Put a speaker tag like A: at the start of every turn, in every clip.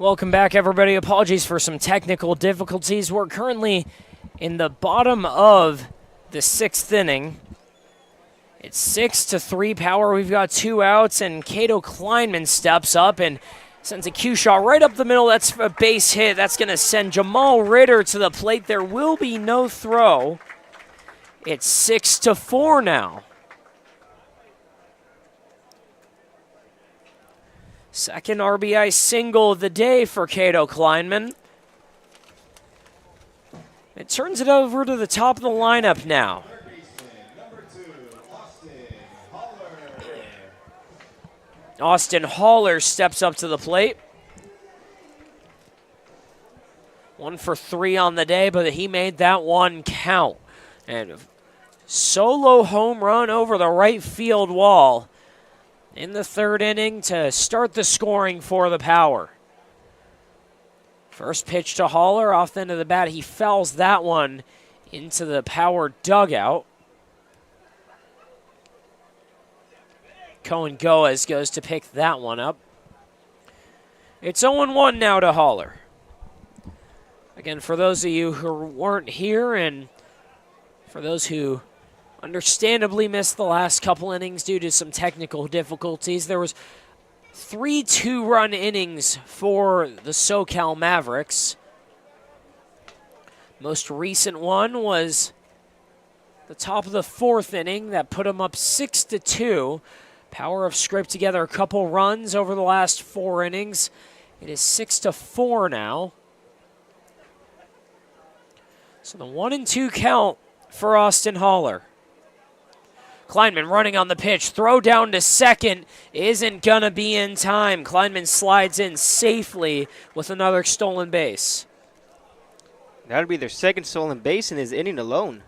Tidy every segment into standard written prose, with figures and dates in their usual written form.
A: Welcome back, everybody. Apologies for some technical difficulties. We're currently in the bottom of the sixth inning. It's 6-3 Power. We've got 2 outs, and Cato Kleinman steps up and sends a cue shot right up the middle. That's a base hit. That's going to send Jamal Ritter to the plate. There will be no throw. It's 6-4 now. Second RBI single of the day for Cato Kleinman. It turns it over to the top of the lineup now. Austin Haller steps up to the plate. 1 for 3 on the day, but he made that one count. And a solo home run over the right field wall in the third inning to start the scoring for the Power. First pitch to Haller off the end of the bat. He fouls that one into the Power dugout. Cohen Goes goes to pick that one up. It's 0-1 now to Haller. Again, for those of you who weren't here and for those who understandably missed the last couple innings due to some technical difficulties, there was 3 two-run innings for the SoCal Mavericks. Most recent one was the top of the 4th inning that put them up 6-2. Power have scraped together a couple runs over the last 4 innings. It is 6-4 now. So the 1-2 count for Austin Haller. Kleinman running on the pitch. Throw down to second isn't going to be in time. Kleinman slides in safely with another stolen base.
B: That'll be their second stolen base in his inning alone.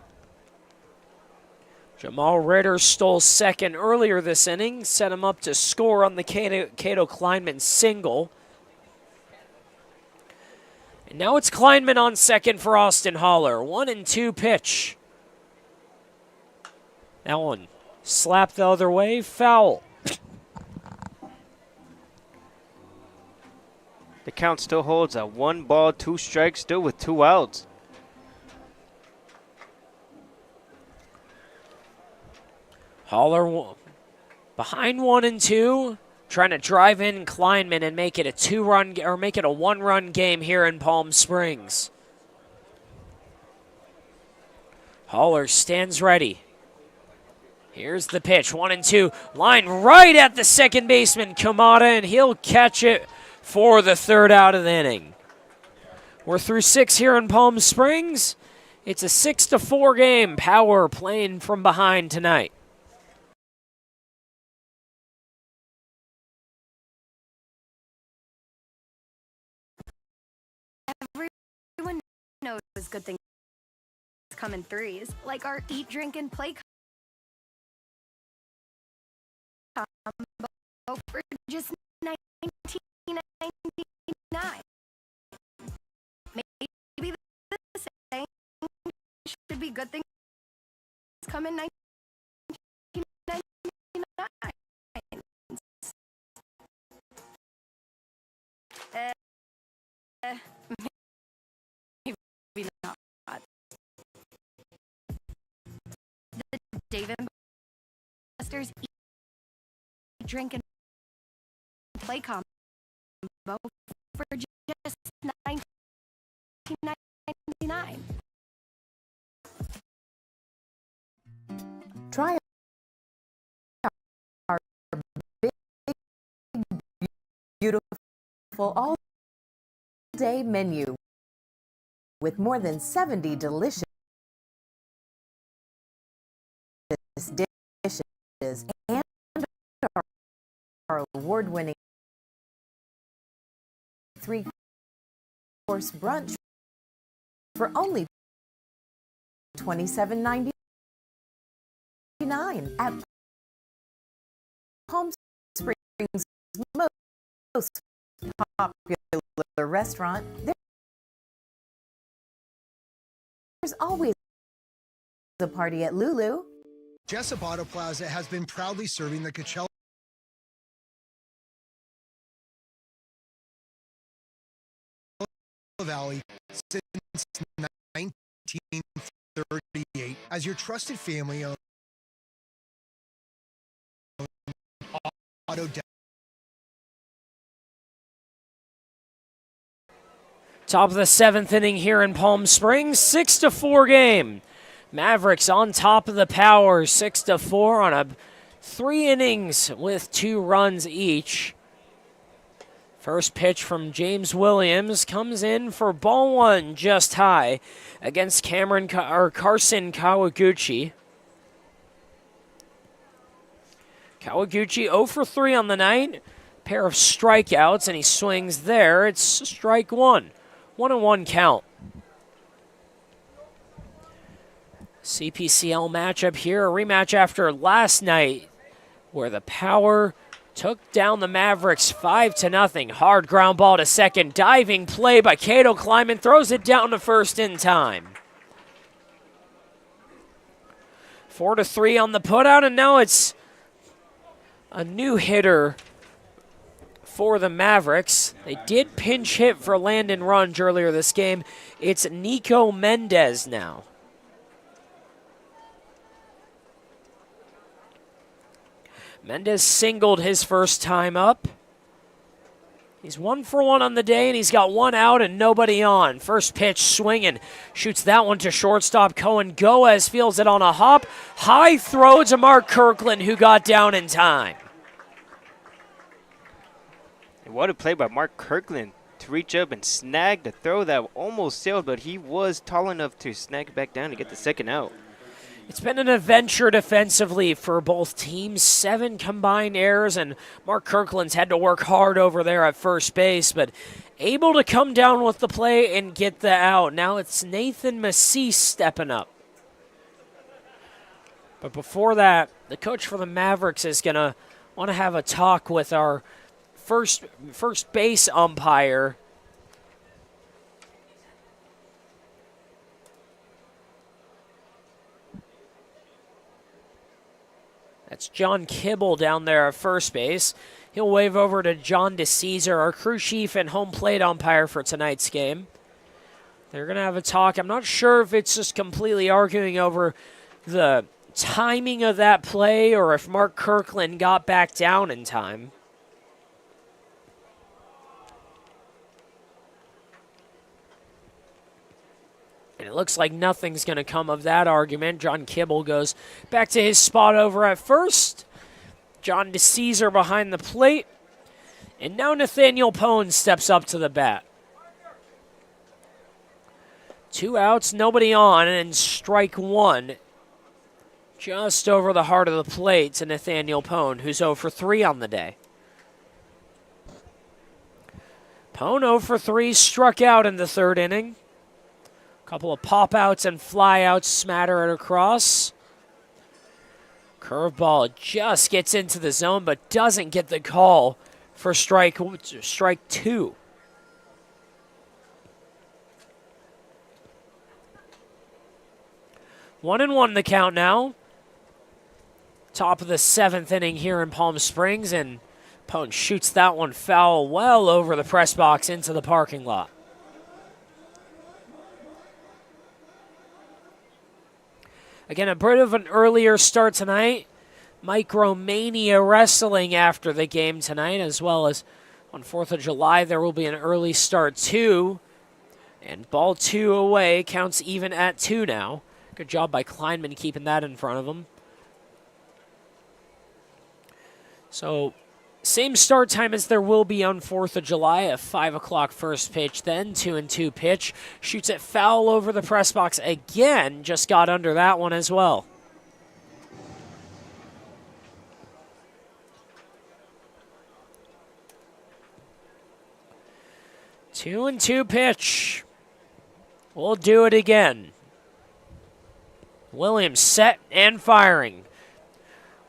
A: Jamal Ritter stole second earlier this inning, set him up to score on the Cato Kleinman single. And now it's Kleinman on second for Austin Haller. 1-2 pitch. That one slapped the other way, foul.
B: The count still holds at 1 ball, 2 strikes, still with 2 outs.
A: Haller behind 1-2, trying to drive in Kleinman and make it a 2-run or make it a 1-run game here in Palm Springs. Haller stands ready. Here's the pitch, 1-2, line right at the second baseman, Kamada, and he'll catch it for the 3rd out of the inning. We're through 6 here in Palm Springs. It's a 6-4 game. Power playing from behind tonight.
C: Everyone knows good things come in threes, like our eat, drink, and play combo for just $19.99. Maybe the same should be good things come in $19.99. Maybe not. The Dave & Buster's eat, drink, and play combo for just $19.99.
D: Try our big, beautiful all-day menu with more than 70 delicious dishes and our award-winning 3-course brunch for only $27.99 at Palm Springs' most popular restaurant. There's always a party at Lulu.
E: Jessup Auto Plaza has been proudly serving the Coachella Valley since 1938 as your trusted family owned auto.
A: Top of the 7th inning here in Palm Springs, 6-4 game. Mavericks on top of the Power, 6-4 on a 3 innings with 2 runs each. First pitch from James Williams comes in for ball 1, just high, against Carson Kawaguchi. Kawaguchi 0 for 3 on the night, pair of strikeouts, and he swings there. It's strike 1, 1-1 count. CPCL matchup here, a rematch after last night, where the Power took down the Mavericks 5-0. Hard ground ball to second. Diving play by Cato Kleiman. Throws it down to first in time. 4-3 on the putout, and now it's a new hitter for the Mavericks. They did pinch hit for Landon Runge earlier this game. It's Nico Mendez now. Mendez singled his first time up. He's 1 for 1 on the day, and he's got 1 out and nobody on. First pitch swinging. Shoots that one to shortstop. Cohen Goes feels it on a hop. High throw to Mark Kirkland, who got down in time.
B: And what a play by Mark Kirkland to reach up and snag the throw that almost sailed, but he was tall enough to snag it back down to get the second out.
A: It's been an adventure defensively for both teams. 7 combined errors, and Mark Kirkland's had to work hard over there at first base, but able to come down with the play and get the out. Now it's Nathan Massey stepping up. But before that, the coach for the Mavericks is going to want to have a talk with our first base umpire. That's John Kibble down there at first base. He'll wave over to John DeCesar, our crew chief and home plate umpire for tonight's game. They're going to have a talk. I'm not sure if it's just completely arguing over the timing of that play or if Mark Kirkland got back down in time. And it looks like nothing's going to come of that argument. John Kibble goes back to his spot over at first. John DeCesar behind the plate. And now Nathaniel Pone steps up to the bat. 2 outs, nobody on, and strike 1. Just over the heart of the plate to Nathaniel Pone, who's 0 for 3 on the day. Pone 0 for 3, struck out in the 3rd inning. Couple of pop-outs and fly-outs smatter it across. Curveball just gets into the zone, but doesn't get the call for strike 2. One and one the count now. Top of the 7th inning here in Palm Springs, and Pone shoots that one foul well over the press box into the parking lot. Again, a bit of an earlier start tonight. Micromania Wrestling after the game tonight, as well as on 4th of July, there will be an early start too. And ball 2 away, counts even at 2 now. Good job by Kleinman keeping that in front of him. So, same start time as there will be on 4th of July, a 5 o'clock first pitch, then 2-2 pitch. Shoots it foul over the press box again, just got under that one as well. 2-2 pitch. We'll do it again. Williams set and firing.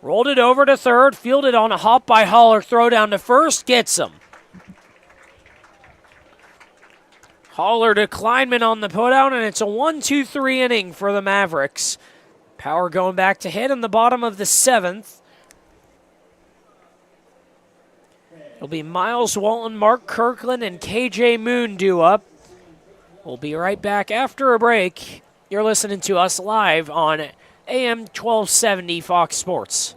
A: Rolled it over to third, fielded on a hop by Haller, throw down to first, gets him. Haller to Kleinman on the putout, and it's a 1-2-3 inning for the Mavericks. Power going back to hit in the bottom of the 7th. It'll be Miles Walton, Mark Kirkland, and KJ Moon due up. We'll be right back after a break. You're listening to us live on AM 1270 Fox Sports.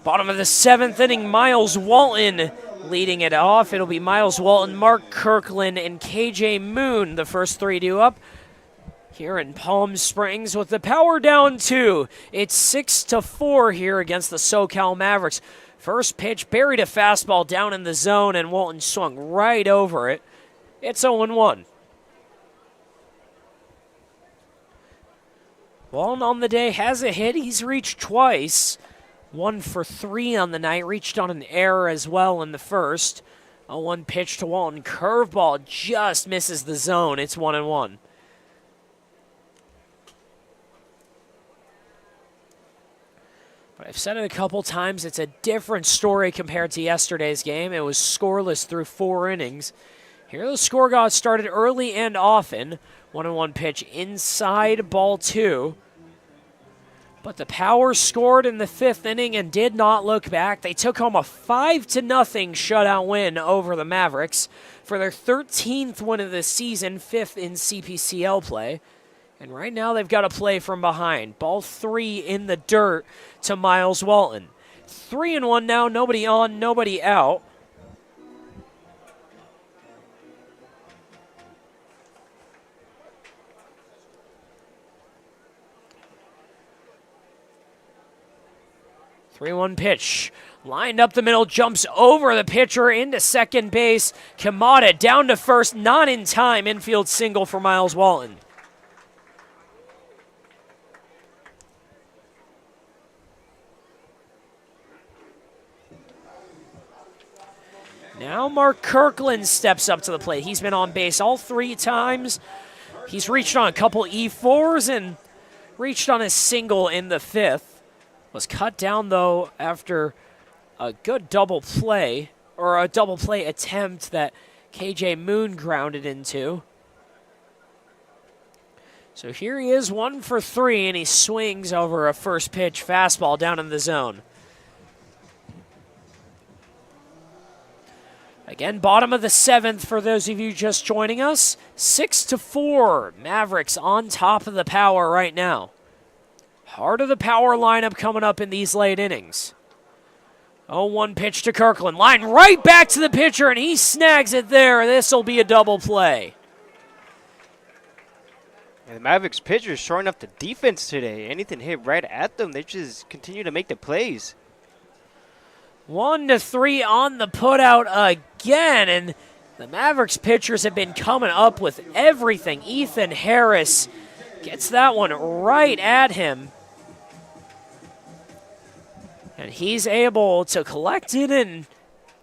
A: Bottom of the 7th inning, Miles Walton leading it off. It'll be Miles Walton, Mark Kirkland, and KJ Moon, the first 3 due up here in Palm Springs with the power down 2. It's 6-4 here against the SoCal Mavericks. First pitch buried a fastball down in the zone, and Walton swung right over it. It's 0-1. Walton on the day has a hit. He's reached twice. 1 for 3 on the night. Reached on an error as well in the first. A 1 pitch to Walton. Curveball just misses the zone. It's 1-1. But I've said it a couple times, it's a different story compared to yesterday's game. It was scoreless through 4 innings. Here the score got started early and often. 1-1 pitch inside, ball 2. But the Power scored in the 5th inning and did not look back. They took home a 5-0 shutout win over the Mavericks for their 13th win of the season, 5th in CPCL play. And right now they've got to play from behind. Ball 3 in the dirt to Miles Walton. 3-1 now, nobody on, nobody out. Three-one pitch. Lined up the middle, jumps over the pitcher into second base. Kamada down to first, not in time. Infield single for Miles Walton. Now Mark Kirkland steps up to the plate. He's been on base all 3 times. He's reached on a couple E4s and reached on a single in the 5th. Was cut down, though, after a good double play, or a double play attempt that KJ Moon grounded into. So here he is, 1 for 3, and he swings over a first pitch fastball down in the zone. Again, bottom of the 7th for those of you just joining us. 6-4, Mavericks on top of the Power right now. Heart of the Power lineup coming up in these late innings. 0-1 pitch to Kirkland. Line right back to the pitcher, and he snags it there. This will be a double play.
B: And the Mavericks pitchers shoring up the defense today. Anything hit right at them, they just continue to make the plays.
A: 1-3 on the putout again, and the Mavericks pitchers have been coming up with everything. Ethan Harris gets that one right at him. And he's able to collect it and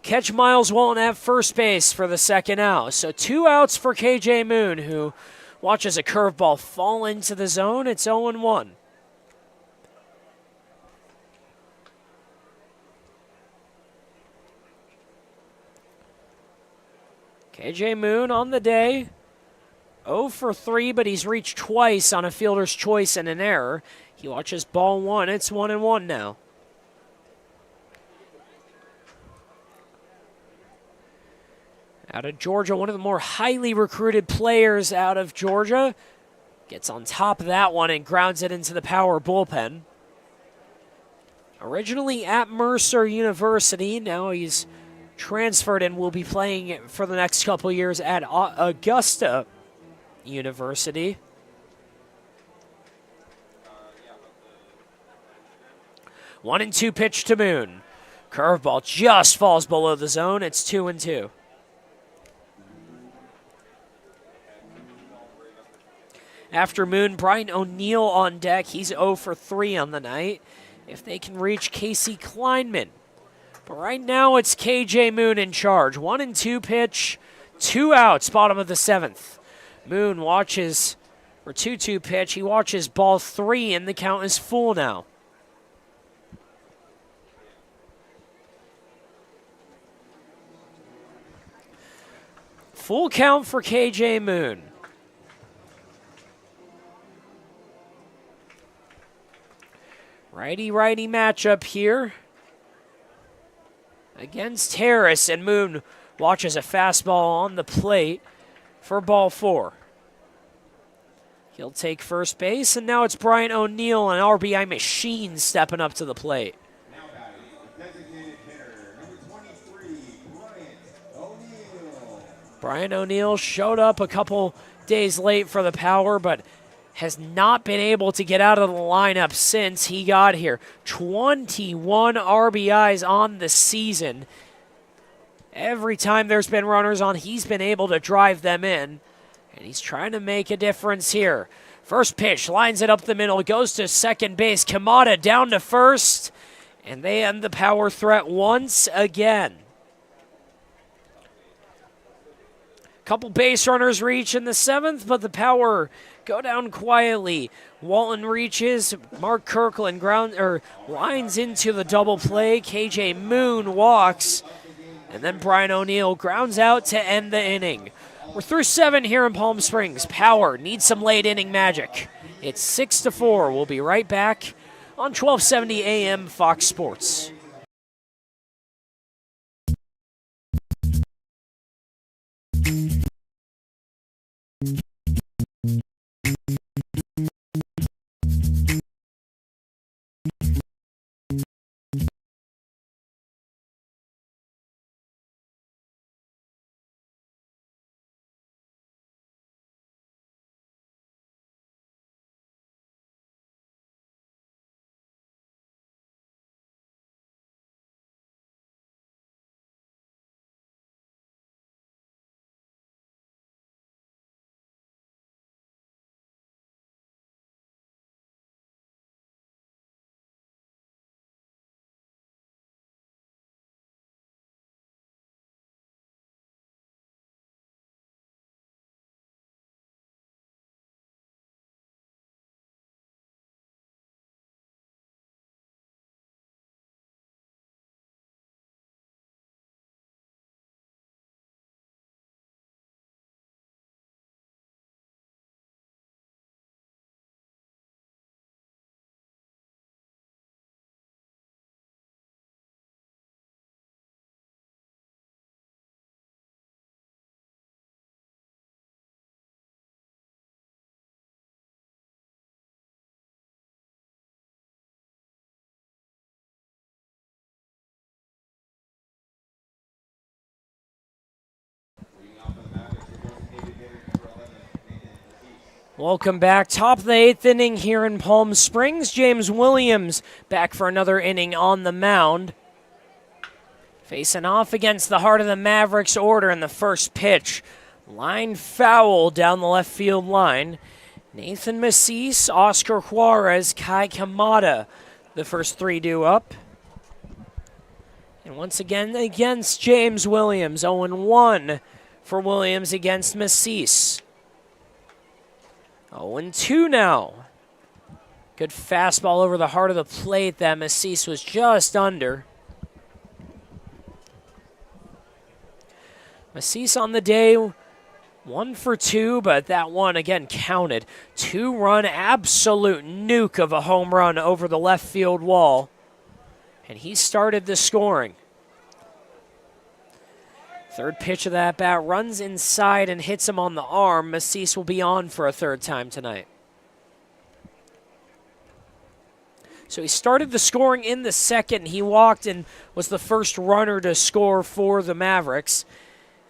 A: catch Miles Walton at first base for the second out. So 2 outs for KJ Moon, who watches a curveball fall into the zone. It's 0-1. KJ Moon on the day 0 for 3, but he's reached twice on a fielder's choice and an error. He watches ball 1. It's 1-1 now. Out of Georgia, one of the more highly recruited players out of Georgia. Gets on top of that one and grounds it into the power bullpen. Originally at Mercer University, now he's transferred and will be playing for the next couple years at Augusta University. 1-2 pitch to Moon. Curveball just falls below the zone. It's 2-2. After Moon, Brian O'Neill on deck. He's 0 for 3 on the night. If they can reach Casey Kleinman. But right now it's KJ Moon in charge. 1-2 pitch, 2 outs, bottom of the 7th. Moon watches, or 2-2 pitch, he watches ball 3 and the count is full now. Full count for KJ Moon. Righty-righty matchup here against Harris, and Moon watches a fastball on the plate for ball 4. He'll take first base, and now it's Brian O'Neill, an RBI machine, stepping up to the plate.
F: Now batting, designated hitter, number 23, Brian O'Neill.
A: Brian O'Neill showed up a couple days late for the power, but has not been able to get out of the lineup since he got here. 21 RBIs on the season. Every time there's been runners on, he's been able to drive them in. And he's trying to make a difference here. First pitch, lines it up the middle, goes to second base. Kamada down to first. And they end the power threat once again. Couple base runners reach in the 7th, but the power go down quietly. Walton reaches, Mark Kirkland lines into the double play. KJ Moon walks, and then Brian O'Neill grounds out to end the inning. We're through 7 here in Palm Springs. Power needs some late inning magic. It's 6-4. We'll be right back on 1270 AM Fox Sports. Welcome back. Top of the 8th inning here in Palm Springs. James Williams back for another inning on the mound. Facing off against the heart of the Mavericks order in the first pitch. Line foul down the left field line. Nathan Macis, Oscar Juarez, Kai Kamada, the first 3 due up. And once again against James Williams, 0-1 for Williams against Macis. 0-2 now. Good fastball over the heart of the plate that Macis was just under. Macis on the day 1 for 2, but that one again counted. 2-run absolute nuke of a home run over the left field wall. And he started the scoring. Third pitch of that bat runs inside and hits him on the arm. Macice will be on for a third time tonight. So he started the scoring in the second. He walked and was the first runner to score for the Mavericks.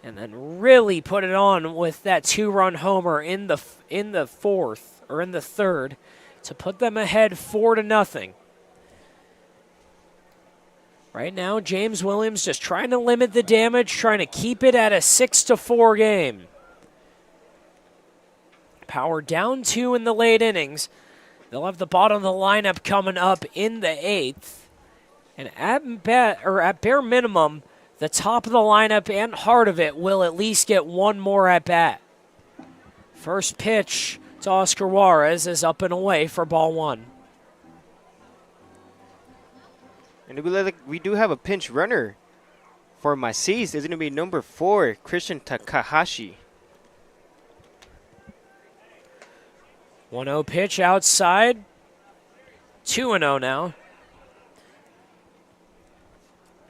A: And then really put it on with that 2-run homer in the fourth, or in the third, to put them ahead 4-0. Right now, James Williams just trying to limit the damage, trying to keep it at a 6-4 game. Power down 2 in the late innings. They'll have the bottom of the lineup coming up in the 8th. And at bare minimum, the top of the lineup and heart of it will at least get one more at bat. First pitch to Oscar Juarez is up and away for ball 1.
B: And we do have a pinch runner for Macice. It's going to be number 4, Christian Takahashi.
A: 1-0 pitch outside. 2-0 now.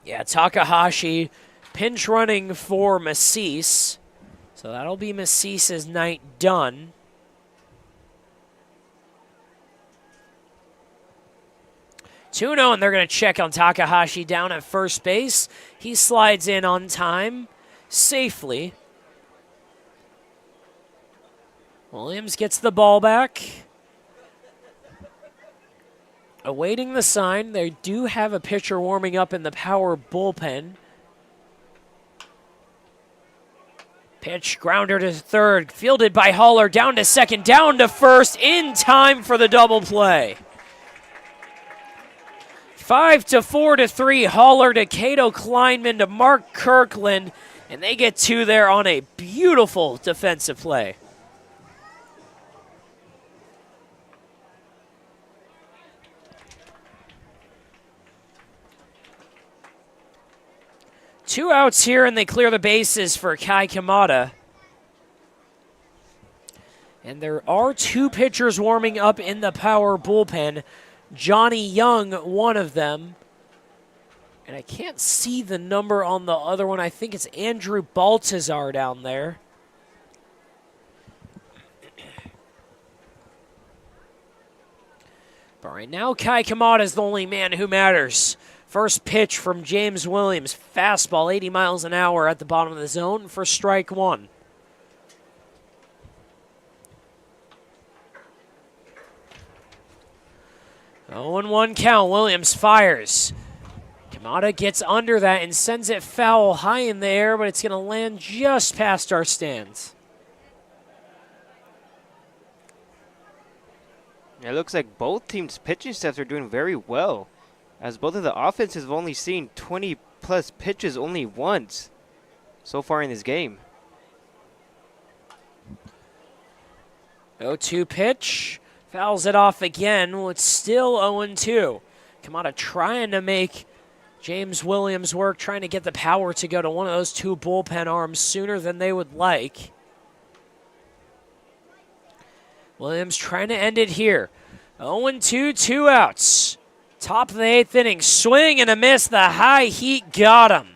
A: Yeah, Takahashi pinch running for Macice. So that'll be Macice's night done. Two-0, and they're going to check on Takahashi down at first base. He slides in on time, safely. Williams gets the ball back. Awaiting the sign, they do have a pitcher warming up in the power bullpen. Pitch, grounder to third, fielded by Haller, down to second, down to first, in time for the double play. 5-4 to 3, Haller to Cato Kleinman to Mark Kirkland, and they get 2 there on a beautiful defensive play. Two outs here, and they clear the bases for Kai Kamada. And there are 2 pitchers warming up in the power bullpen. Johnny Young, one of them. And I can't see the number on the other one. I think it's Andrew Baltazar down there. But right now, Kai Kamada is the only man who matters. First pitch from James Williams. Fastball, 80 miles an hour at the bottom of the zone for strike 1. Oh, 0-1 count. Williams fires. Kamada gets under that and sends it foul high in the air, but it's going to land just past our stands.
B: It looks like both teams' pitching staffs are doing very well, as both of the offenses have only seen 20-plus pitches only once so far in this game.
A: 0-2 pitch. Fouls it off again. Well, it's still 0-2. Kamada trying to make James Williams work, trying to get the power to go to one of those 2 bullpen arms sooner than they would like. Williams trying to end it here. 0-2, 2 outs. Top of the 8th inning. Swing and a miss. The high heat got him.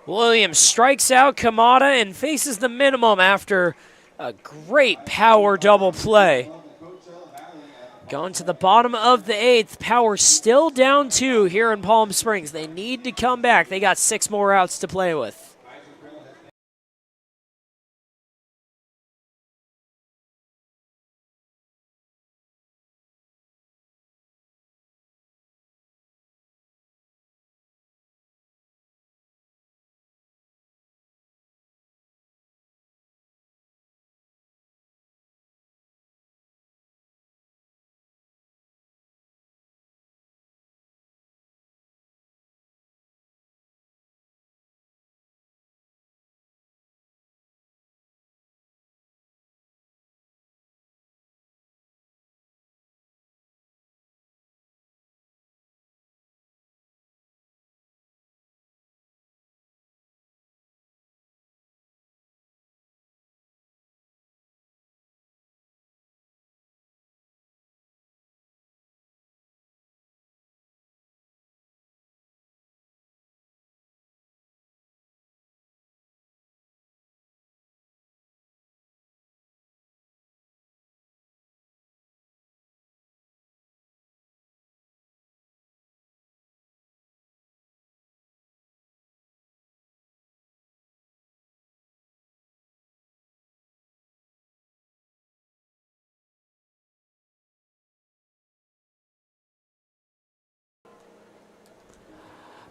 A: Williams strikes out Kamada and faces the minimum after a great power double play. Going to the bottom of the 8th. Power still down 2 here in Palm Springs. They need to come back. They got 6 more outs to play with.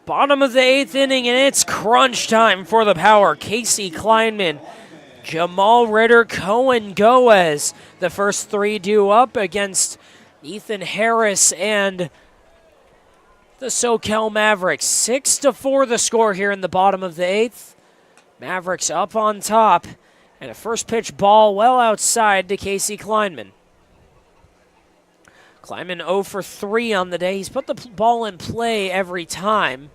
A: Bottom of the 8th inning, and it's crunch time for the Power. Casey Kleinman, Jamal Ritter, Cohen Goes. The first three due up against Ethan Harris and the SoCal Mavericks. 6-4 the score here in the bottom of the 8th. Mavericks up on top, and a first pitch ball well outside to Casey Kleinman. Kleinman 0 for 3 on the day. He's put the ball in play every time,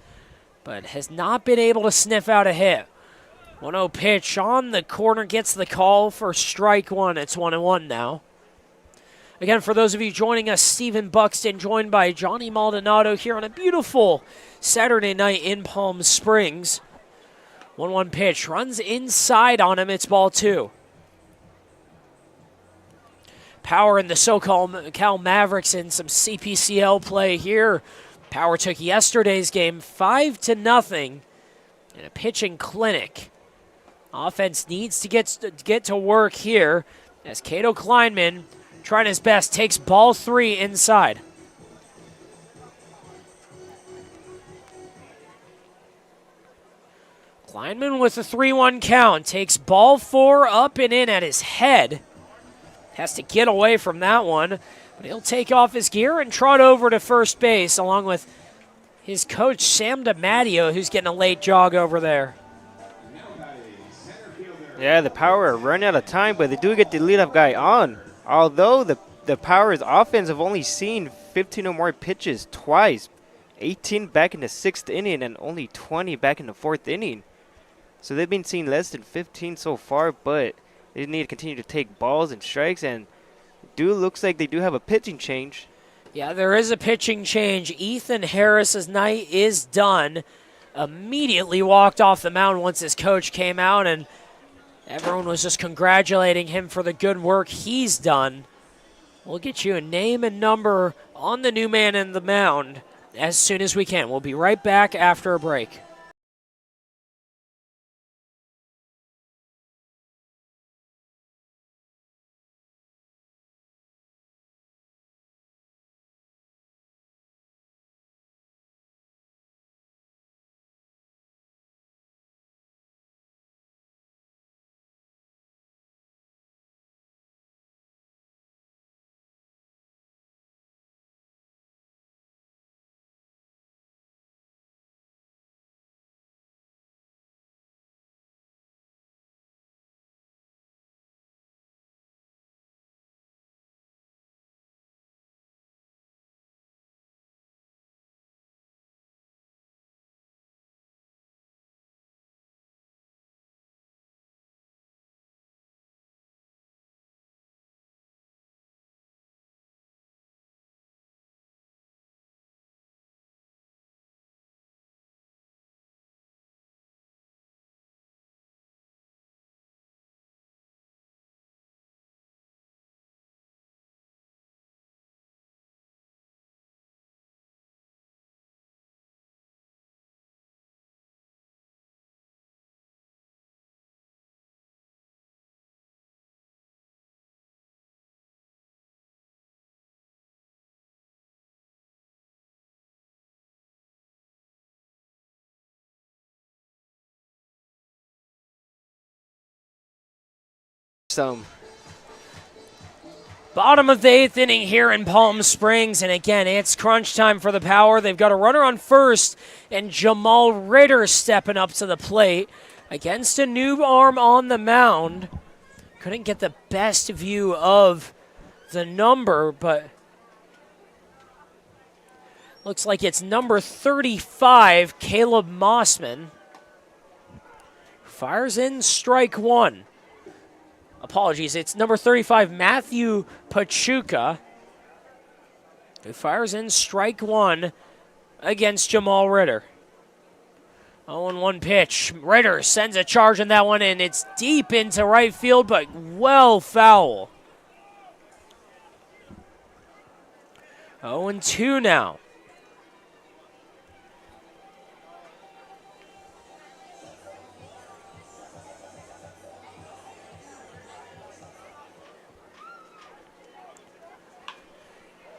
A: but has not been able to sniff out a hit. 1-0 pitch on the corner, gets the call for strike one. It's 1-1 now. Again, for those of you joining us, Stephen Buxton joined by Johnny Maldonado here on a beautiful Saturday night in Palm Springs. 1-1 pitch, runs inside on him, it's ball 2. Power in the SoCal Mavericks in some CPCL play here. Power took yesterday's game 5-0 in a pitching clinic. Offense needs to get to work here as Cato Kleinman, trying his best, takes ball 3 inside. Kleinman with a 3-1 count, takes ball 4 up and in at his head. Has to get away from that one, but he'll take off his gear and trot over to first base along with his coach, Sam DiMatteo, who's getting a late jog over there.
B: Yeah, the Power are running out of time, but they do get the leadoff guy on. Although the Power's offense have only seen 15 or more pitches twice. 18 back in the 6th inning and only 20 back in the 4th inning. So they've been seeing less than 15 so far, but they need to continue to take balls and strikes, and looks like they do have a pitching change.
A: Yeah, there is a pitching change. Ethan Harris's night is done. Immediately walked off the mound once his coach came out, and everyone was just congratulating him for the good work he's done. We'll get you a name and number on the new man in the mound as soon as we can. We'll be right back after a break. Bottom of the 8th inning here in Palm Springs, and again, it's crunch time for the Power. They've got a runner on first, and Jamal Ritter stepping up to the plate against a new arm on the mound. Couldn't get the best view of the number, but looks like it's number 35, Caleb Mossman. Fires in strike one. Apologies, it's number 35, Matthew Pachuca, who fires in strike one against Jamal Ritter. 0-1 pitch. Ritter sends a charge on that one, and it's deep into right field, but well foul. 0-2 now.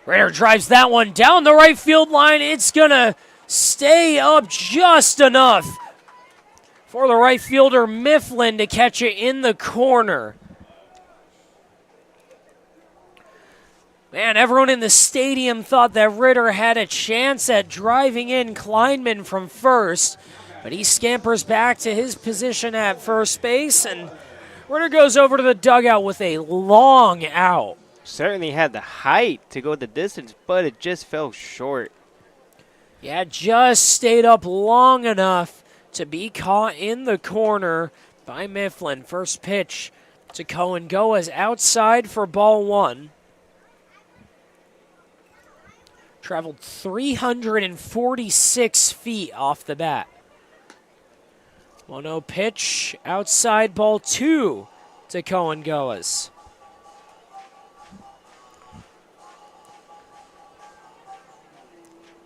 A: Ritter drives that one down the right field line. It's going to stay up just enough for the right fielder Mifflin to catch it in the corner. Man, everyone in the stadium thought that Ritter had a chance at driving in Kleinman from first, but he scampers back to his position at first base, and Ritter goes over to the dugout with a long out.
B: Certainly had the height to go the distance, but it just fell short.
A: Yeah, just stayed up long enough to be caught in the corner by Mifflin. First pitch to Cohen Goas outside for ball one. Traveled 346 feet off the bat. 1-0 pitch outside ball two to Cohen Goas.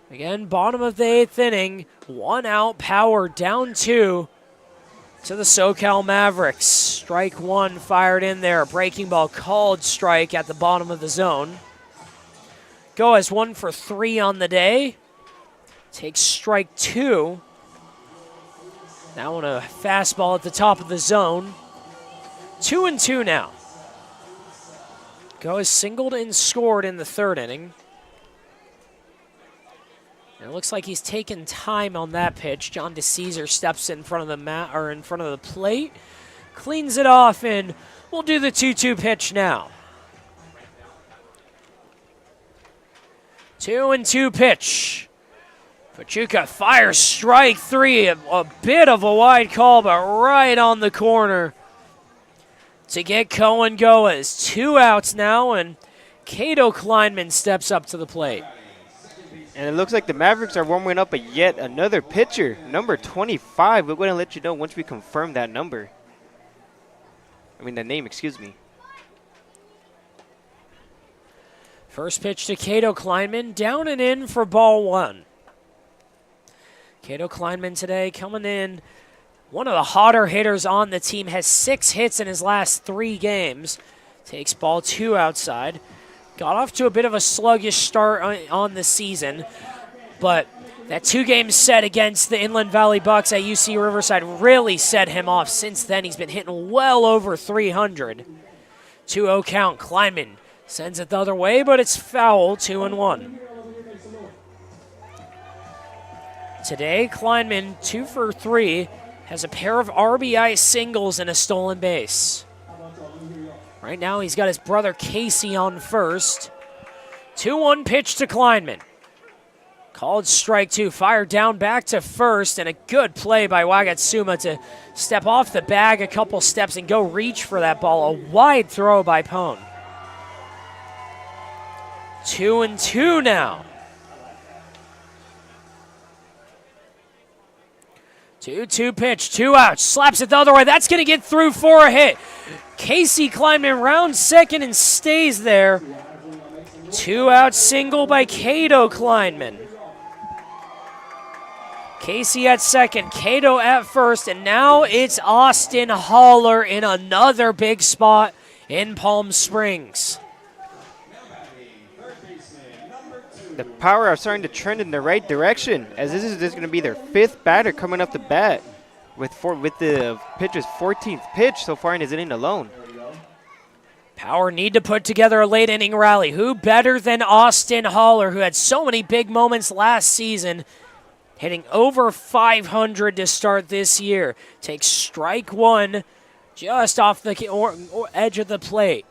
A: Again, bottom of the eighth inning, 1 out, Power down 2 to the SoCal Mavericks. Strike one fired in there. Breaking ball called strike at the bottom of the zone. Goas 1 for 3 on the day. Takes strike 2. That one a fastball at the top of the zone. 2-2 now. Goas singled and scored in the third inning. And it looks like he's taken time on that pitch. John DeCesar steps in front of the in front of the plate, cleans it off, and we'll do the 2-2 pitch now. 2-2 pitch. Pachuca fires strike 3. A bit of a wide call, but right on the corner to get Cohen Goas. 2 outs now, and Cato Kleinman steps up to the plate.
B: And it looks like the Mavericks are warming up yet another pitcher, number 25. We're going to let you know once we confirm that number. The name, excuse me.
A: First pitch to Cato Kleinman, down and in for ball one. Cato Kleinman today coming in, one of the hotter hitters on the team, has 6 hits in his last 3 games. Takes ball 2 outside. Got off to a bit of a sluggish start on the season, but that 2-game set against the Inland Valley Bucks at UC Riverside really set him off. Since then, he's been hitting well over 300. 2-0 count. Kleinman sends it the other way, but it's foul. 2-1. Today, Kleinman 2 for 3, has a pair of RBI singles and a stolen base. Right now, he's got his brother Casey on first. 2-1 pitch to Kleinman. Called strike 2, fired down back to first, and a good play by Wagatsuma to step off the bag a couple steps and go reach for that ball. A wide throw by Pone. 2-2 now. 2-2 pitch, 2 outs, slaps it the other way. That's going to get through for a hit. Casey Kleinman rounds second and stays there. 2-out single by Cato Kleinman. Casey at second, Cato at first, and now it's Austin Haller in another big spot in Palm Springs.
B: The Power are starting to trend in the right direction, as this is just going to be their 5th batter coming up the bat with the pitcher's 14th pitch so far in his inning alone.
A: Power need to put together a late inning rally. Who better than Austin Haller, who had so many big moments last season, hitting over 500 to start this year. Takes strike 1 just off the edge of the plate.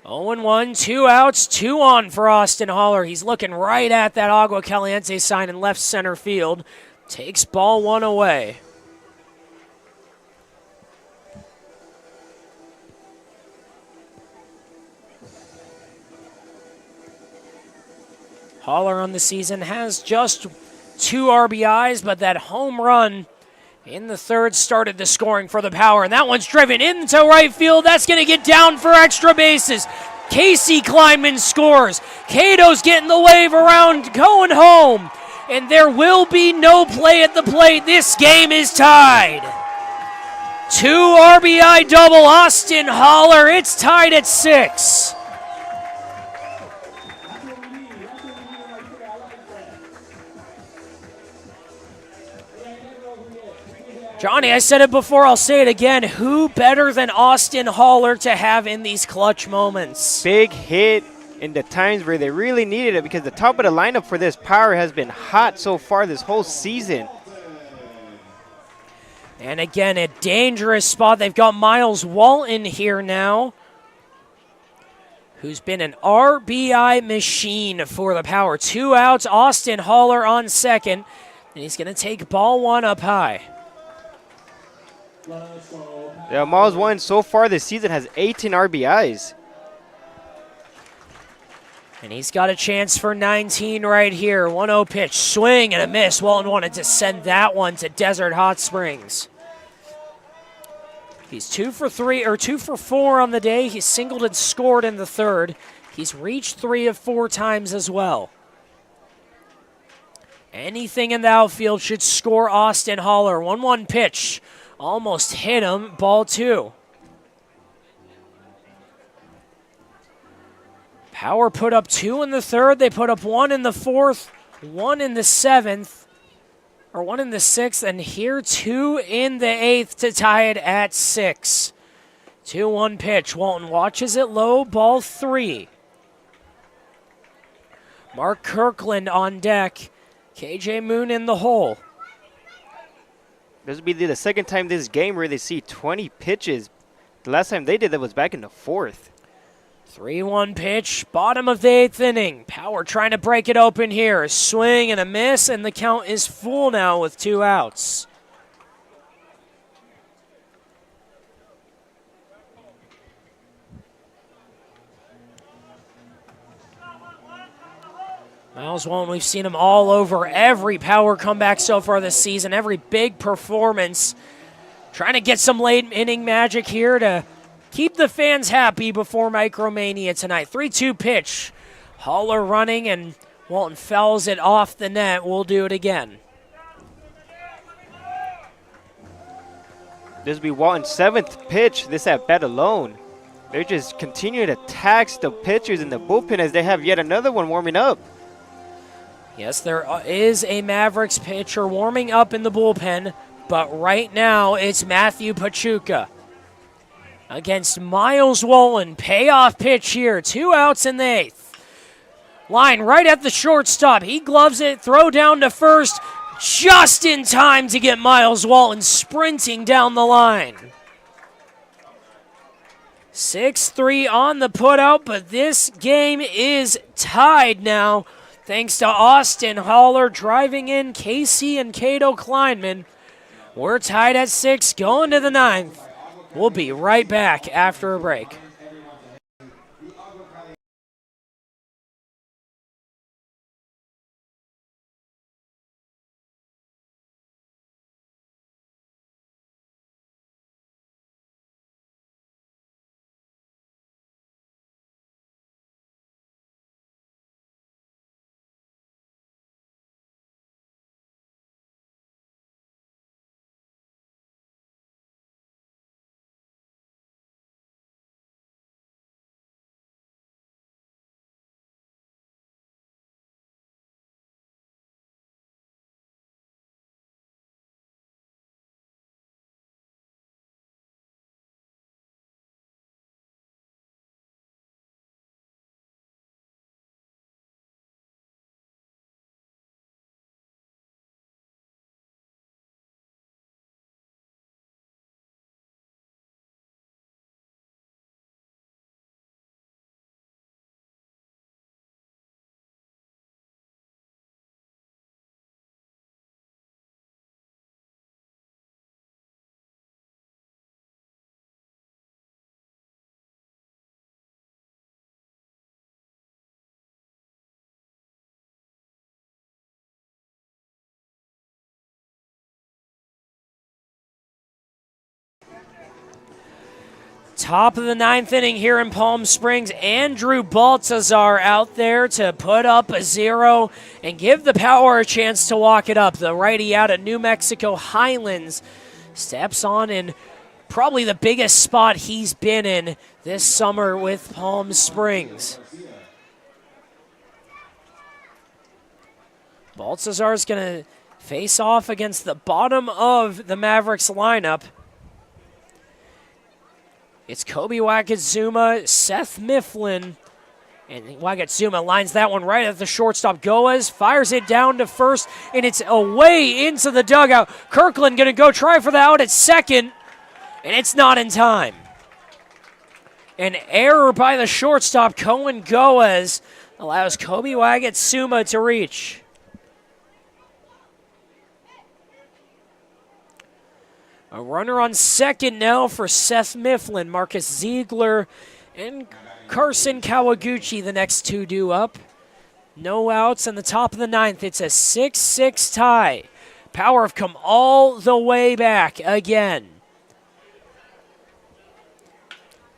A: 0-1, 2 outs, 2 on for Austin Haller. He's looking right at that Agua Caliente sign in left center field. Takes ball 1 away. Haller on the season has just 2 RBIs, but that home run in the third started the scoring for the Power, and that one's driven into right field. That's going to get down for extra bases. Casey Kleinman scores. Cato's getting the wave around, going home, and there will be no play at the plate. This game is tied. 2 RBI double, Austin Haller. It's tied at 6. Johnny, I said it before, I'll say it again. Who better than Austin Haller to have in these clutch moments?
B: Big hit in the times where they really needed it, because the top of the lineup for this power has been hot so far this whole season.
A: And again, a dangerous spot. They've got Miles Walton here now, who's been an RBI machine for the power. 2 outs, Austin Haller on second, and he's going to take ball 1 up high.
B: Yeah, Miles Walton so far this season has 18 RBIs.
A: And he's got a chance for 19 right here. 1-0 pitch, swing and a miss. Walton wanted to send that one to Desert Hot Springs. He's 2 for 4 on the day. He's singled and scored in the third. He's reached 3 of 4 times as well. Anything in the outfield should score Austin Haller. 1-1 pitch. Almost hit him. Ball 2. Power put up 2 in the third. They put up 1 in the fourth, 1 in the seventh, or 1 in the sixth, and here 2 in the eighth to tie it at 6. 2-1 pitch. Walton watches it low. Ball 3. Mark Kirkland on deck. KJ Moon in the hole.
B: This will be the second time this game where they see 20 pitches. The last time they did that was back in the 4th.
A: 3-1 pitch, bottom of the 8th inning. Power trying to break it open here. A swing and a miss, and the count is full now with 2 outs. Miles Walton, we've seen him all over every power comeback so far this season, every big performance. Trying to get some late inning magic here to keep the fans happy before Micromania tonight. 3-2 pitch. Haller running, and Walton fouls it off the net. We'll do it again.
B: This will be Walton's 7th pitch, this at bat alone. They're just continuing to tax the pitchers in the bullpen as they have yet another one warming up.
A: Yes, there is a Mavericks pitcher warming up in the bullpen, but right now it's Matthew Pachuca against Miles Walton. Payoff pitch here. 2 outs in the 8th. Line right at the shortstop. He gloves it. Throw down to first. Just in time to get Miles Walton sprinting down the line. 6-3 on the putout, but this game is tied now. Thanks to Austin Haller driving in Casey and Cato Kleinman. We're tied at 6, going to the 9th. We'll be right back after a break. Top of the 9th inning here in Palm Springs. Andrew Baltazar out there to put up a 0 and give the Power a chance to walk it up. The righty out at New Mexico Highlands steps on in probably the biggest spot he's been in this summer with Palm Springs. Baltazar's going to face off against the bottom of the Mavericks lineup. It's Kobe Wakatzuma, Seth Mifflin, and Wakatzuma lines that one right at the shortstop. Goes, fires it down to first, and it's away into the dugout. Kirkland going to go try for the out at second, and it's not in time. An error by the shortstop, Cohen Goes, allows Kobe Wakatzuma to reach. A runner on second now for Seth Mifflin. Marcus Ziegler and Carson Kawaguchi, the next two due up. No outs in the top of the ninth. It's a 6-6 tie. Power have come all the way back again.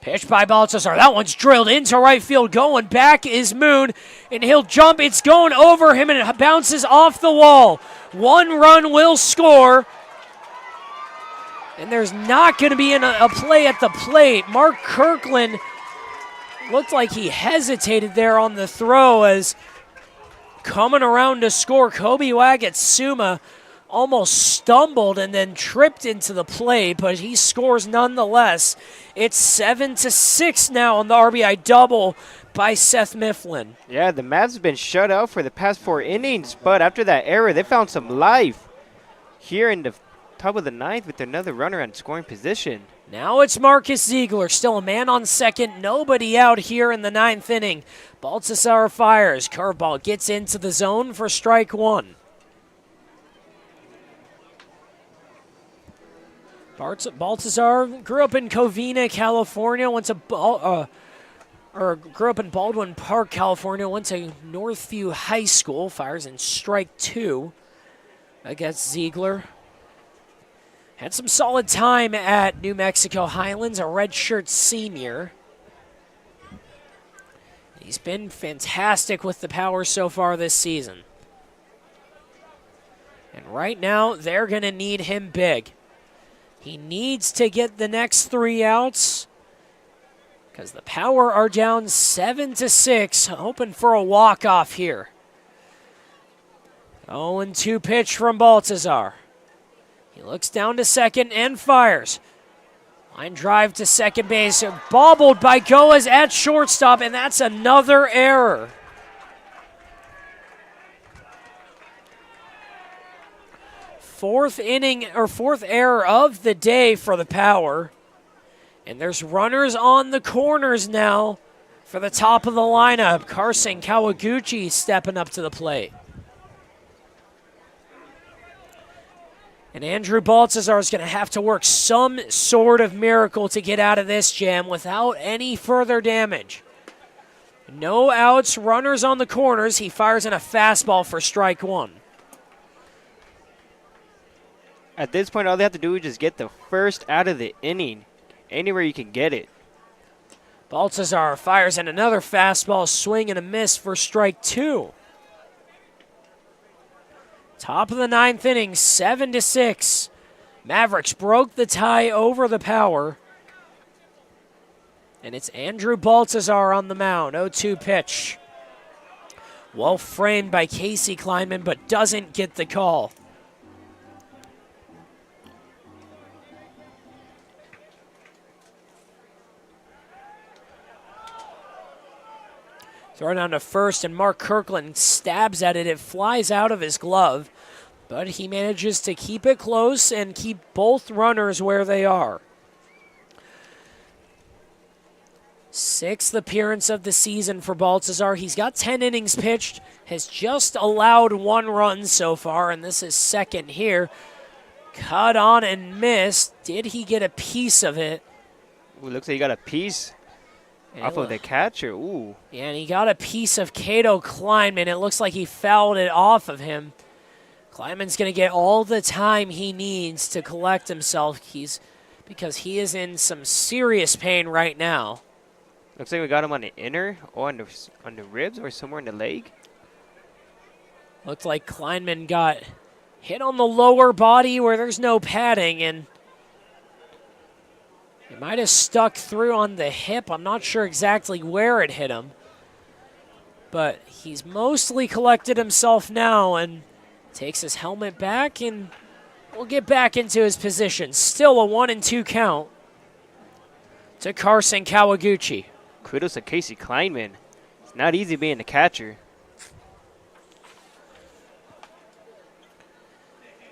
A: Pitch by Baltazar. That one's drilled into right field. Going back is Moon, and he'll jump. It's going over him, and it bounces off the wall. One run will score. And there's not going to be a play at the plate. Mark Kirkland looked like he hesitated there on the throw as coming around to score. Kobe Wakatzuma almost stumbled and then tripped into the plate, but he scores nonetheless. It's 7-6 now on the RBI double by Seth Mifflin.
B: Yeah, the Mavs have been shut out for the past 4 innings, but after that error, they found some life here in the top of the ninth with another runner in scoring position.
A: Now it's Marcus Ziegler, still a man on second, nobody out here in the ninth inning. Baltazar fires, curveball gets into the zone for strike one. Baltazar grew up in Covina, California, grew up in Baldwin Park, California, went to Northview High School, fires in strike two against Ziegler. Had some solid time at New Mexico Highlands, a redshirt senior. He's been fantastic with the power so far this season. And right now, they're going to need him big. He needs to get the next 3 outs because the Power are down 7-6, hoping for a walk-off here. 0-2 pitch from Baltazar. He looks down to second and fires. Line drive to second base, bobbled by Goes at shortstop, and that's another error. Fourth error of the day for the Power. And there's runners on the corners now for the top of the lineup. Carson Kawaguchi stepping up to the plate. And Andrew Baltazar is going to have to work some sort of miracle to get out of this jam without any further damage. No outs, runners on the corners. He fires in a fastball for strike one.
B: At this point, all they have to do is just get the first out of the inning. Anywhere you can get it.
A: Baltazar fires in another fastball, swing and a miss for strike two. Top of the ninth inning, 7-6. Mavericks broke the tie over the Power. And it's Andrew Baltazar on the mound, 0-2 pitch. Well framed by Casey Kleinman, but doesn't get the call. Thrown down to first, and Mark Kirkland stabs at it. It flies out of his glove, but he manages to keep it close and keep both runners where they are. 6th appearance of the season for Baltazar. He's got 10 innings pitched, has just allowed 1 run so far, and this is second here. Cut on and missed. Did he get a piece of it?
B: Ooh, looks like he got a piece. Off of the catcher, ooh.
A: Yeah, and he got a piece of Cato Kleinman. It looks like he fouled it off of him. Kleinman's going to get all the time he needs to collect himself because he is in some serious pain right now.
B: Looks like we got him on the inner or on the ribs or somewhere in the leg.
A: Looked like Kleinman got hit on the lower body where there's no padding, and it might have stuck through on the hip. I'm not sure exactly where it hit him. But he's mostly collected himself now, and Takes his helmet back and will get back into his position. Still a 1-2 count to Carson Kawaguchi.
B: Kudos to Casey Kleinman. It's not easy being a catcher.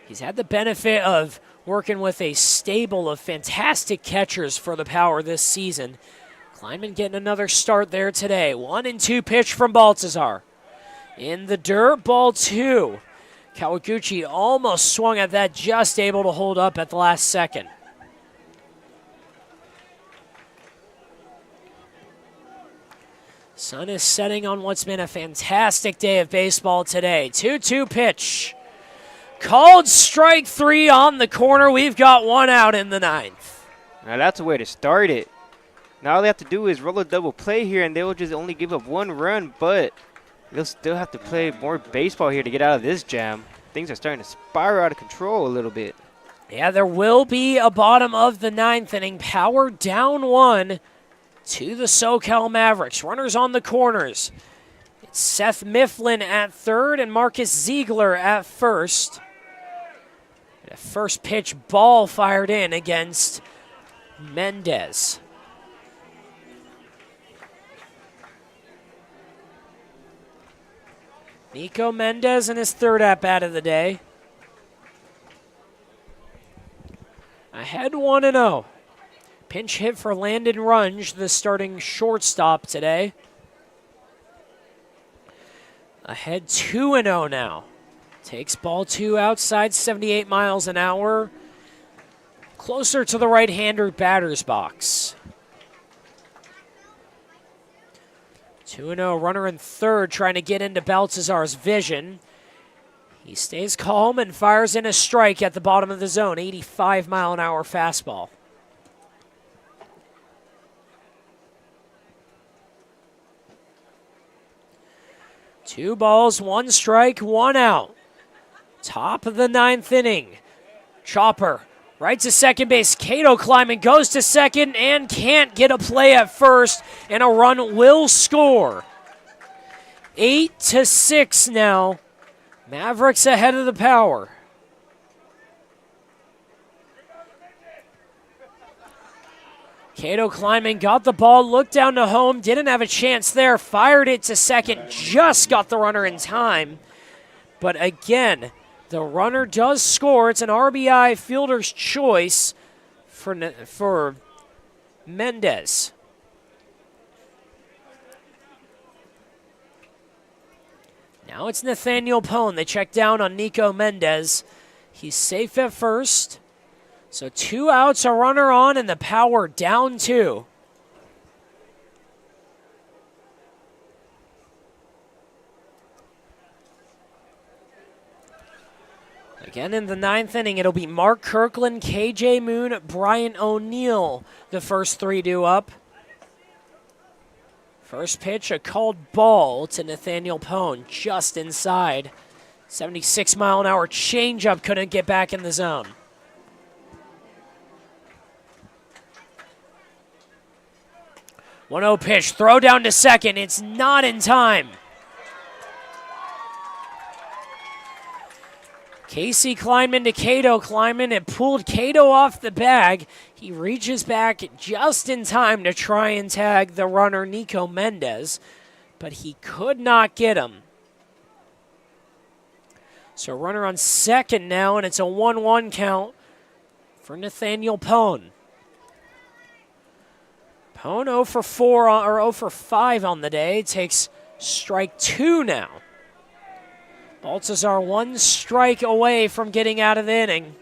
A: He's had the benefit of working with a stable of fantastic catchers for the Power this season. Kleinman getting another start there today. 1-2 pitch from Baltazar. In the dirt, ball 2. Kawaguchi almost swung at that, just able to hold up at the last second. Sun is setting on what's been a fantastic day of baseball today. 2-2 pitch. Called strike 3 on the corner. We've got 1 out in the 9th.
B: Now that's a way to start it. Now all they have to do is roll a double play here, and they will just only give up 1 run, but they'll still have to play more baseball here to get out of this jam. Things are starting to spiral out of control a little bit.
A: Yeah, there will be a bottom of the 9th inning. Power down 1 to the SoCal Mavericks. Runners on the corners. It's Seth Mifflin at third and Marcus Ziegler at first. A first pitch ball fired in against Mendez. Nico Mendez in his third at-bat of the day. Ahead 1-0. Pinch hit for Landon Runge, the starting shortstop today. Ahead 2-0 now. Takes ball 2 outside, 78 miles an hour. Closer to the right-hander batter's box. 2-0, runner in third, trying to get into Baltazar's vision. He stays calm and fires in a strike at the bottom of the zone, 85-mile-an-hour fastball. Two balls, 1 strike, 1 out. Top of the 9th inning. Chopper right to second base. Cato climbing, goes to second and can't get a play at first, and a run will score. 8-6 now. Mavericks ahead of the Power. Cato climbing, got the ball, looked down to home, didn't have a chance there, fired it to second, just got the runner in time. But again, the runner does score. It's an RBI fielder's choice for Mendez. Now it's Nathaniel Pone. They check down on Nico Mendez. He's safe at first. So 2 outs, a runner on, and the Power down 2. Again in the 9th inning, it'll be Mark Kirkland, KJ Moon, Brian O'Neill, the first 3 due up. First pitch, a called ball to Nathaniel Pone, just inside. 76-mile-an-hour changeup, couldn't get back in the zone. 1-0 pitch, throw down to second. It's not in time. Casey Kleinman to Cato Kleinman. It pulled Cato off the bag. He reaches back just in time to try and tag the runner Nico Mendez, but he could not get him. So runner on second now, and it's a 1-1 count for Nathaniel Pone. Pone 0 for 4 or 0 for 5 on the day. Takes strike 2 now. Baltazar 1 strike away from getting out of the inning.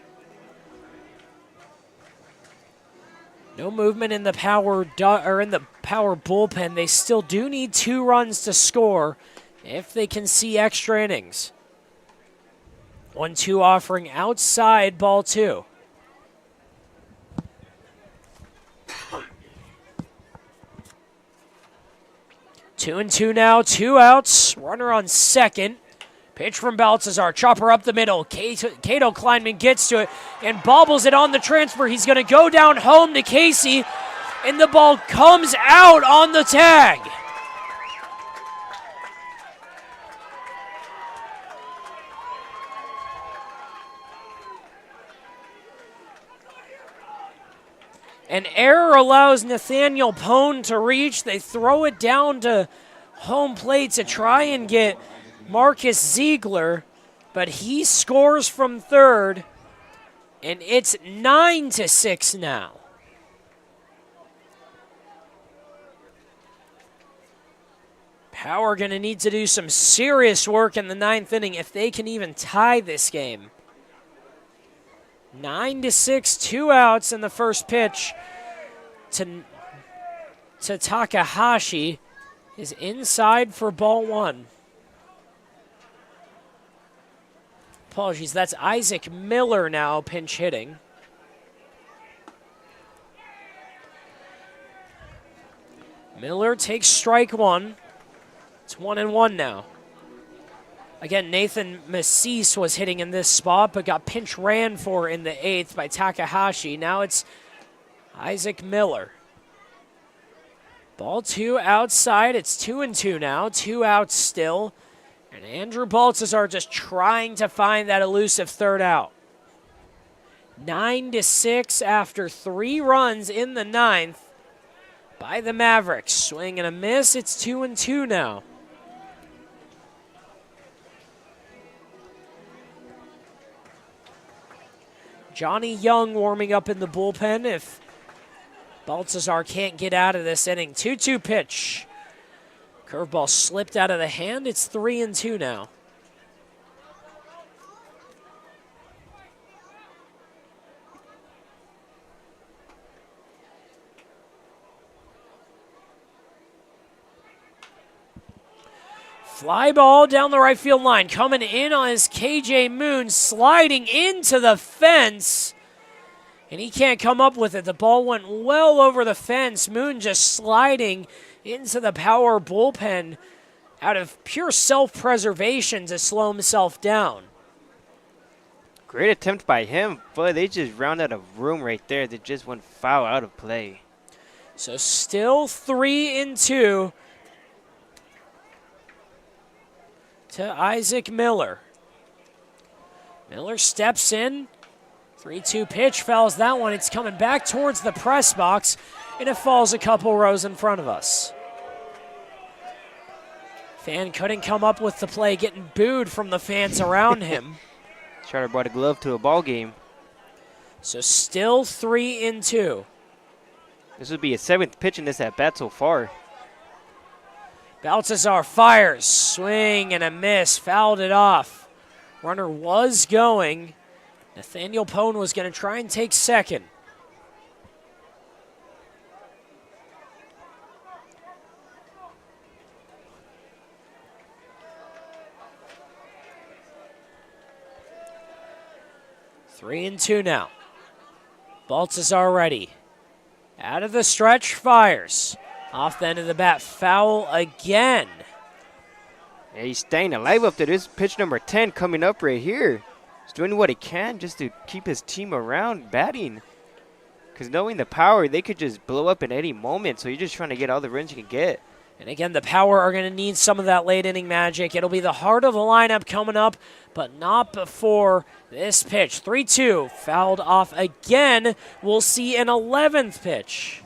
A: No movement in the Power bullpen. They still do need 2 runs to score if they can see extra innings. 1-2 offering outside, ball 2. Two and 2 now, 2 outs. Runner on second. Pitch from Baltazar. Chopper up the middle. Cato Kleinman gets to it and bobbles it on the transfer. He's going to go down home to Casey, and the ball comes out on the tag. An error allows Nathaniel Pone to reach. They throw it down to home plate to try and get Marcus Ziegler, but he scores from third, and it's 9-6 now. Power going to need to do some serious work in the ninth inning if they can even tie this game. 9-6, 2 outs in the first pitch to Takahashi is inside for ball one. Apologies, that's Isaac Miller now pinch hitting. Miller takes strike one. It's 1-1 now. Again, Nathan Macis was hitting in this spot, but got pinch ran for in the eighth by Takahashi. Now it's Isaac Miller. Ball two outside. It's 2-2 now. 2 outs still. And Andrew Baltazar just trying to find that elusive third out. 9-6 after 3 runs in the ninth by the Mavericks. Swing and a miss. It's 2-2 now. Johnny Young warming up in the bullpen if Baltazar can't get out of this inning. 2-2 pitch. Curveball slipped out of the hand. It's 3-2 now. Fly ball down the right field line. Coming in on his KJ Moon, sliding into the fence. And he can't come up with it. The ball went well over the fence. Moon just sliding into the Power bullpen out of pure self-preservation to slow himself down.
B: Great attempt by him, but they just round out of room right there. They just went foul out of play.
A: So still 3-2 to Isaac Miller. Miller steps in. 3-2 pitch, fouls that one. It's coming back towards the press box, and it falls a couple rows in front of us. Fan couldn't come up with the play, getting booed from the fans around him.
B: Charter brought a glove to a ball game.
A: So still 3-2.
B: This would be his 7th pitch in this at-bat so far.
A: Baltazar fires, swing and a miss, fouled it off. Runner was going. Nathaniel Pone was going to try and take second. Three and two now. Baltazar ready. Out of the stretch, fires. Off the end of the bat, foul again.
B: Yeah, he's staying alive up to this pitch number 10 coming up right here. He's doing what he can just to keep his team around batting. Because knowing the Power, they could just blow up at any moment. So you're just trying to get all the runs you can get.
A: And again, the Power are going to need some of that late inning magic. It'll be the heart of the lineup coming up, but not before this pitch. 3-2, fouled off again. We'll see an 11th pitch.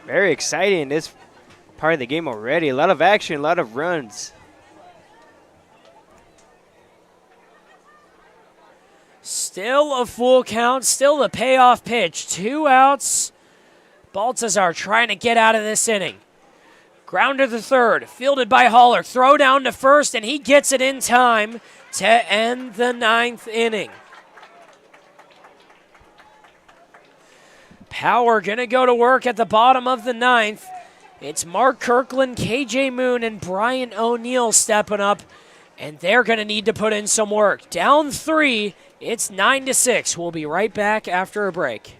B: Very exciting, this part of the game already. A lot of action, a lot of runs.
A: Still a full count, still the payoff pitch. 2 outs. Baltazar trying to get out of this inning. Grounder to third, fielded by Haller. Throw down to first, and he gets it in time to end the 9th inning. Power going to go to work at the bottom of the 9th. It's Mark Kirkland, KJ Moon, and Brian O'Neill stepping up, and they're going to need to put in some work. Down 3, it's 9-6. We'll be right back after a break.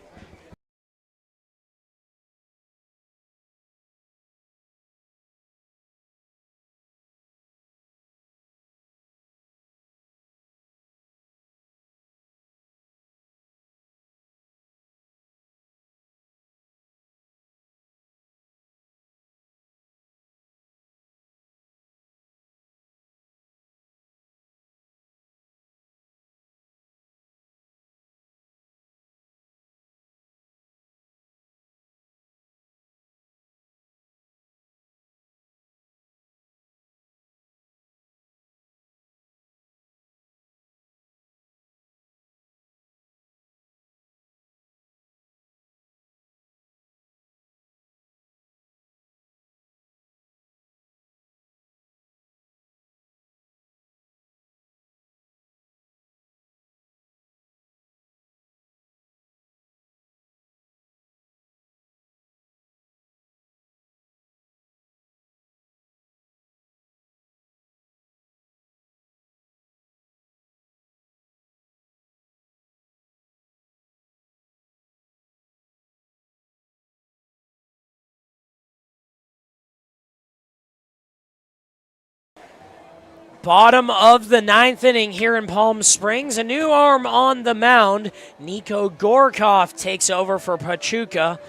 A: Bottom of the 9th inning here in Palm Springs. A new arm on the mound. Nico Gorkov takes over for Pachuca.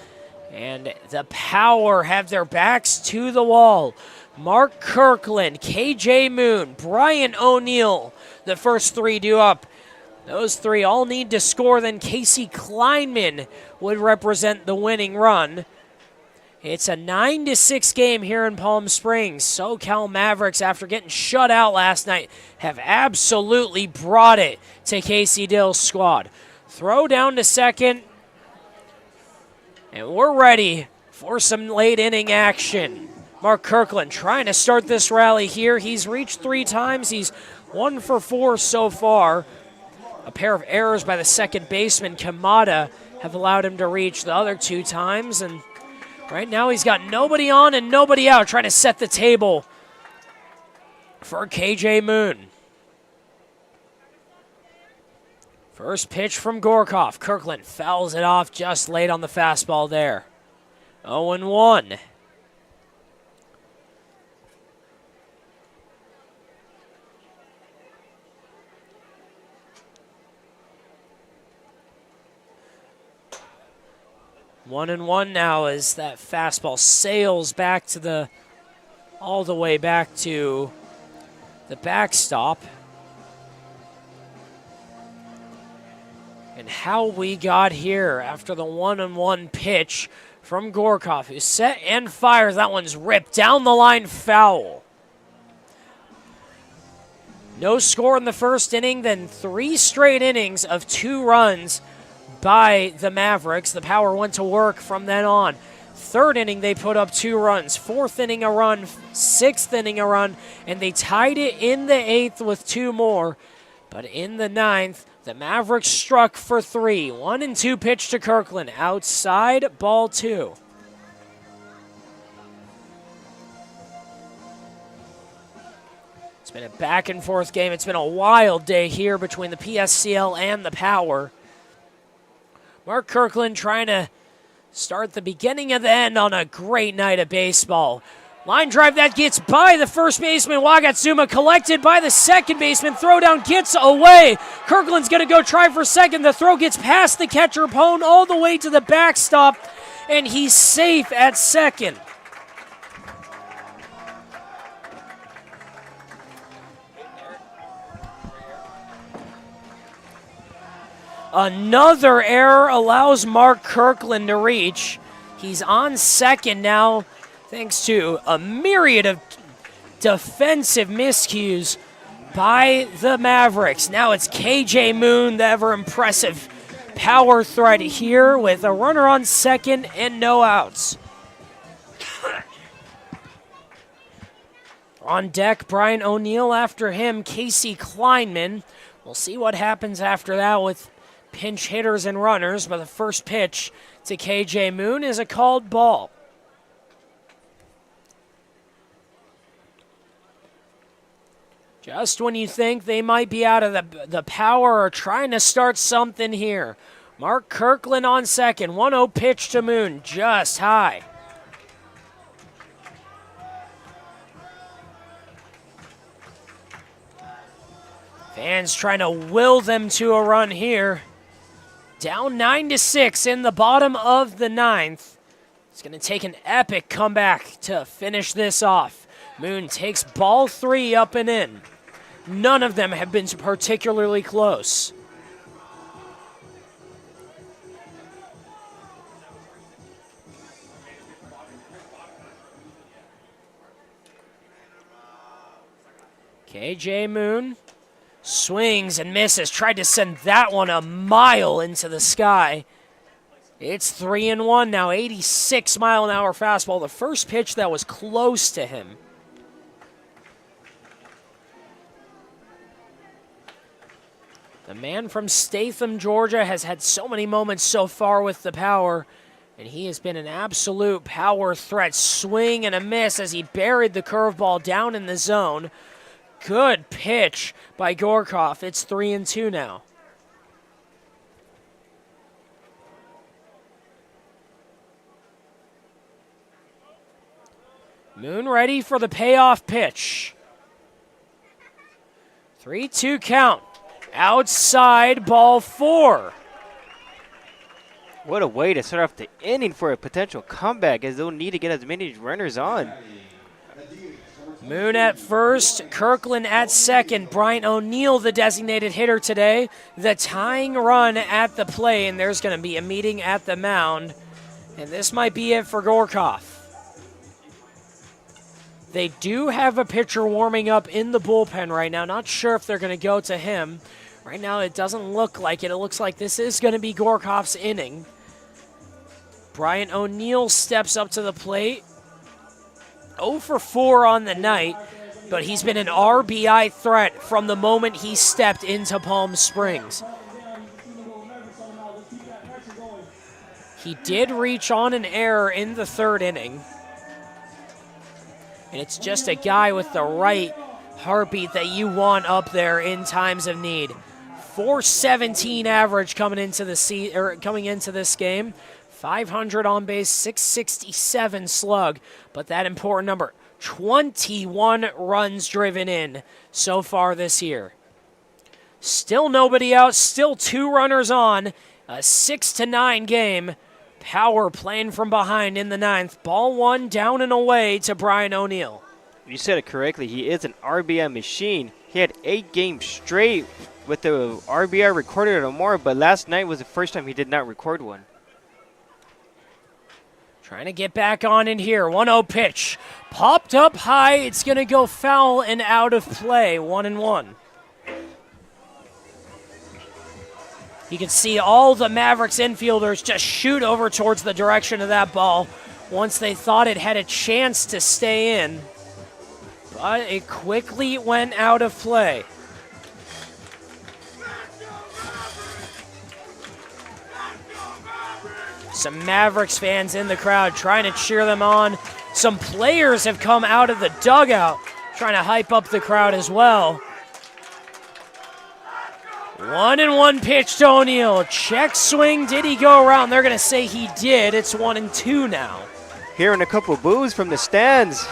A: And the Power have their backs to the wall. Mark Kirkland, KJ Moon, Brian O'Neill, the first three due up. Those three all need to score, then Casey Kleinman would represent the winning run. It's a 9-6 game here in Palm Springs. SoCal Mavericks, after getting shut out last night, have absolutely brought it to Casey Dill's squad. Throw down to second, and we're ready for some late inning action. Mark Kirkland trying to start this rally here. He's reached 3 times. He's 1 for 4 so far. A pair of errors by the second baseman, Kamada, have allowed him to reach the other 2 times. And right now he's got nobody on and nobody out, trying to set the table for KJ Moon. First pitch from Gorkov. Kirkland fouls it off just late on the fastball there. 0-1. One and one now as that fastball sails back to all the way back to the backstop. And how we got here after the 1-1 pitch from Gorkov, who's set and fires. That one's ripped down the line, foul. No score in the first inning, then 3 straight innings of 2 runs by the Mavericks. The Power went to work from then on. Third inning, they put up 2 runs. Fourth inning, a run. Sixth inning, a run. And they tied it in the 8th with 2 more. But in the 9th, the Mavericks struck for 3. 1-2 pitch to Kirkland. Outside, ball 2. It's been a back-and-forth game. It's been a wild day here between the PSCL and the Power. Mark Kirkland trying to start the beginning of the end on a great night of baseball. Line drive that gets by the first baseman, Wagatsuma, collected by the second baseman. Throw down gets away. Kirkland's going to go try for second. The throw gets past the catcher, Pone, all the way to the backstop, and he's safe at second. Another error allows Mark Kirkland to reach. He's on second now, thanks to a myriad of defensive miscues by the Mavericks. Now it's KJ Moon, the ever-impressive power threat here with a runner on second and no outs. On deck, Brian O'Neill. After him, Casey Kleinman. We'll see what happens after that with pinch hitters and runners, but the first pitch to KJ Moon is a called ball. Just when you think they might be out of the Power or trying to start something here. Mark Kirkland on second. 1-0 pitch to Moon, just high. Fans trying to will them to a run here. Down 9-6 in the bottom of the 9th. It's going to take an epic comeback to finish this off. Moon takes ball 3 up and in. None of them have been particularly close. KJ Moon swings and misses. Tried to send that one a mile into the sky. It's 3-1 now. 86-mile-an-hour fastball. The first pitch that was close to him. The man from Statham, Georgia, has had so many moments so far with the Power, and he has been an absolute power threat. Swing and a miss as he buried the curveball down in the zone. Good pitch by Gorkov. It's 3-2 now. Moon ready for the payoff pitch. 3-2 count. Outside, ball 4.
B: What a way to start off the inning for a potential comeback, as they'll need to get as many runners on.
A: Moon at first, Kirkland at second. Bryant O'Neill, the designated hitter today. The tying run at the plate, and there's going to be a meeting at the mound. And this might be it for Gorkoff. They do have a pitcher warming up in the bullpen right now. Not sure if they're going to go to him. Right now, it doesn't look like it. It looks like this is going to be Gorkoff's inning. Bryant O'Neill steps up to the plate. 0 for 4 on the night, but he's been an RBI threat from the moment he stepped into Palm Springs. He did reach on an error in the 3rd inning. And it's just a guy with the right heartbeat that you want up there in times of need. 417 average coming into this game. 500 on base, 667 slug, but that important number, 21 runs driven in so far this year. Still nobody out, still 2 runners on, a 6-9 game. Power playing from behind in the 9th. Ball 1 down and away to Bryant O'Neill.
B: You said it correctly. He is an RBI machine. He had 8 games straight with the RBI recorded or more, but last night was the first time he did not record one.
A: Trying to get back on in here. 1-0 pitch. Popped up high. It's going to go foul and out of play. 1-1. You can see all the Mavericks infielders just shoot over towards the direction of that ball once they thought it had a chance to stay in. But it quickly went out of play. Some Mavericks fans in the crowd trying to cheer them on. Some players have come out of the dugout trying to hype up the crowd as well. 1-1 pitch to O'Neill. Check swing. Did he go around? They're going to say he did. It's 1-2 now.
B: Hearing a couple boos from the stands.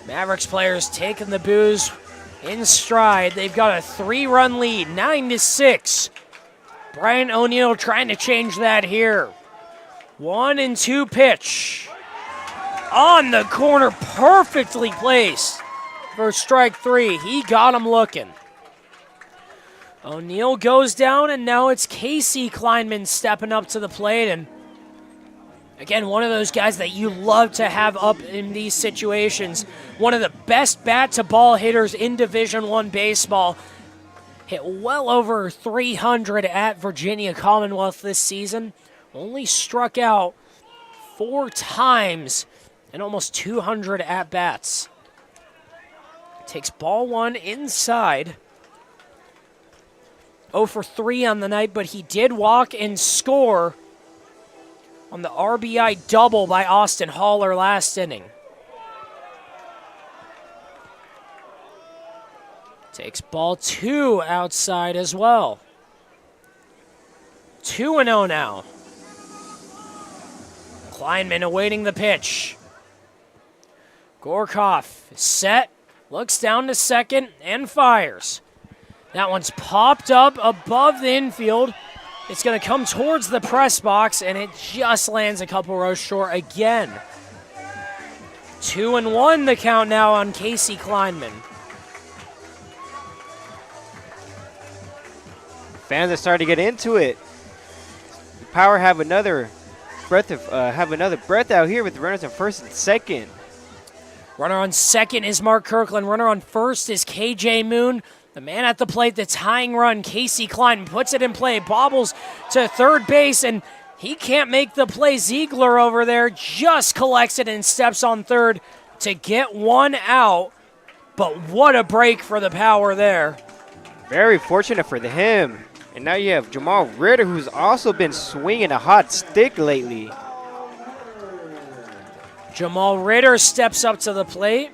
A: Mavericks players taking the boos in stride. They've got a 3-run lead, 9-6. Bryant O'Neill trying to change that here. 1-2 pitch. On the corner, perfectly placed for strike 3. He got him looking. O'Neill goes down, and now it's Casey Kleinman stepping up to the plate. And again, one of those guys that you love to have up in these situations. One of the best bat-to-ball hitters in Division I baseball. Hit well over 300 at Virginia Commonwealth this season. Only struck out 4 times and almost 200 at-bats. Takes ball 1 inside. 0 for 3 on the night, but he did walk and score on the RBI double by Austin Haller last inning. Takes ball 2 outside as well. 2-0 now. Kleinman awaiting the pitch. Gorkoff is set, looks down to second, and fires. That one's popped up above the infield. It's going to come towards the press box, and it just lands a couple rows short again. 2-1 the count now on Casey Kleinman.
B: Fans are starting to get into it. The Power have another breath out here with runners on first and second.
A: Runner on second is Mark Kirkland. Runner on first is KJ Moon. The man at the plate, the tying run, Casey Klein, puts it in play, bobbles to third base, and he can't make the play. Ziegler over there just collects it and steps on third to get 1 out. But what a break for the Power there.
B: Very fortunate for him. And now you have Jamal Ritter, who's also been swinging a hot stick lately.
A: Jamal Ritter steps up to the plate.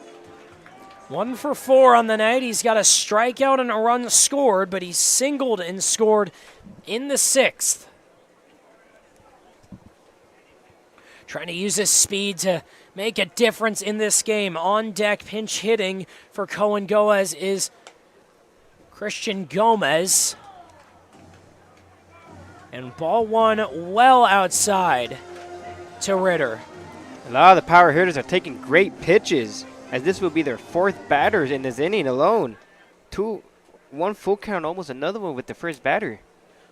A: 1 for 4 on the night. He's got a strikeout and a run scored, but he's singled and scored in the 6th. trying to use his speed to make a difference in this game. On deck, pinch hitting for Cohen Goes is Christian Gomez. And ball one well outside to Ritter.
B: A lot of the power hitters are taking great pitches, as this will be their 4th batters in this inning alone. One full count, almost another one with the first batter.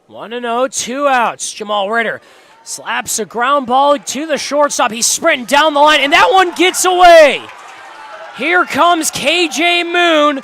A: 1-0, 2 outs. Jamal Ritter slaps a ground ball to the shortstop. He's sprinting down the line, and that one gets away. Here comes KJ Moon